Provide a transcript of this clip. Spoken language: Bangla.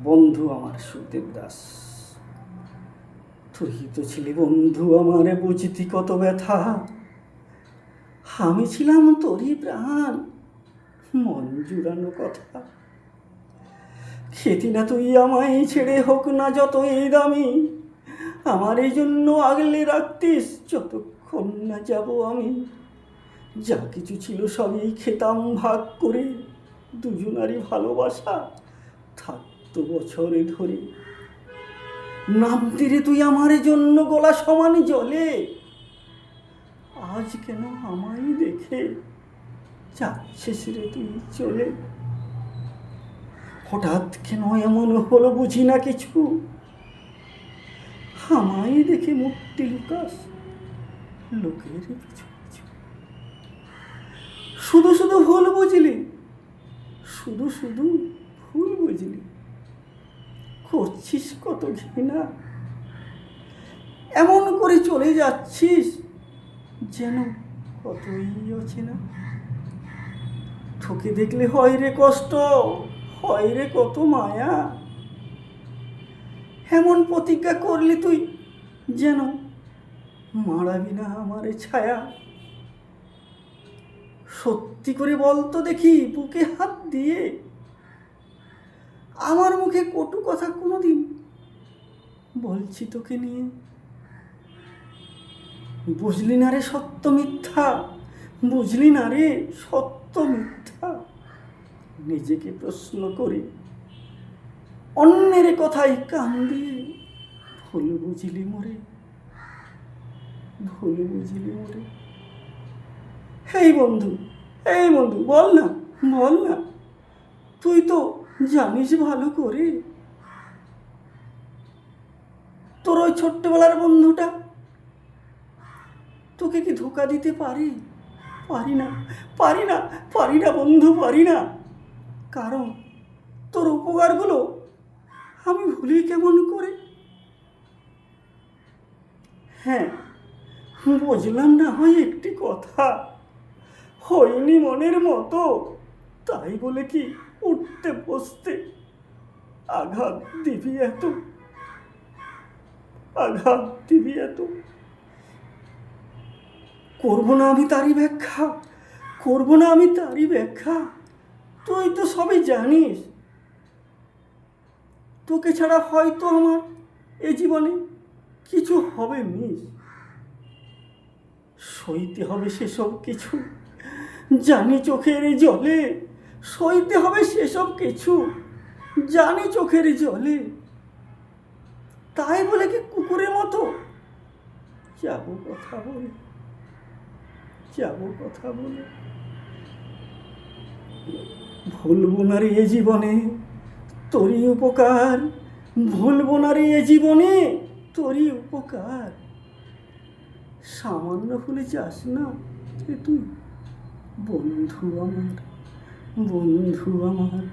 বন্ধু আমার সুদেব দাস, তুই তো ছিলি বন্ধু আমার, বুঝতি কত ব্যথা। আমি ছিলাম তোরই প্রাণ, মন জুড়ানো কথা। খেতি না তুই আমায় ছেড়ে, হোক না যতই দামি। আমার এই জন্য আগলে রাখতিস যতক্ষণ না যাব আমি। যা কিছু ছিল সবই খেতাম ভাগ করে, দুজনারই ভালোবাসা থাকতো বছরে ধরে। নামতি রে তুই আমার জন্য গলা সমান জলে, আজ কেন আমায় দেখে যাচ্ছিস রে তুই চলে? হঠাৎ কেন এমন হলো বুঝি না কিছু, আমায় দেখে মুখটি লুকাস লোকের পিছু পিছু। শুধু শুধু ভুল বুঝলি, শুধু শুধু ভুল বুঝলি, করছিস কত ঘৃণা। এমন করে চলে যাচ্ছিস যেন কতই অচেনা। তোকে দেখলে হয় রে কষ্ট, হয় রে কত মায়া। এমন প্রতিজ্ঞা করলি তুই যেন মারাবি না আমার ছায়া। সত্যি করে বলতো দেখি বুকে হাত দিয়ে, আমার মুখে কটু কথা কোনোদিন বলছি তোকে নিয়ে? বুঝলি না রে সত্য মিথ্যা, বুঝলি না রে সত্য মিথ্যা। নিজেকে প্রশ্ন করি, অন্যের কথাই কান দিয়ে ভুল বুঝলি মোরে, ভুল বুঝলি মোরে। এই বন্ধু, এই বন্ধু, বল না, বল না, তুই তো জানিস ভালো করে তোর ওই ছোট্টবেলার বন্ধুটা, তোকে কি ধোকা দিতে পারি? পারি না, পারি না, পারি না বন্ধু, পারি না। কারণ তোর উপকারগুলো আমি ভুলি কেমন করে? হ্যাঁ, বুঝলাম না হয় একটি কথা, হয়নি মনের মতো, তাই বলে কি উঠতে বসতে আঘাত দিবি এত, আঘাত দিবি এত? করবো না আমি তারই ব্যাখ্যা, করবো না আমি তারই ব্যাখ্যা। তুই তো সবই জানিস, তোকে ছাড়া হয়তো আমার এ জীবনে কিছু হবে মিস। সইতে হবে সেসব কিছু, জানি চোখের জলে, সইতে হবে সেসব কিছু, জানি চোখের জলে। তাই বলে কি কুকুরের মতো যাবো কথা বলে, যাবো কথা বলে? ভুলবো না রে এ জীবনে তোরই উপকার, ভুলবো না রে এ জীবনে তোরই উপকার। সামান্য ভুলে যাস না রে তুই, বন্ধু আমার, বন্ধু আমার।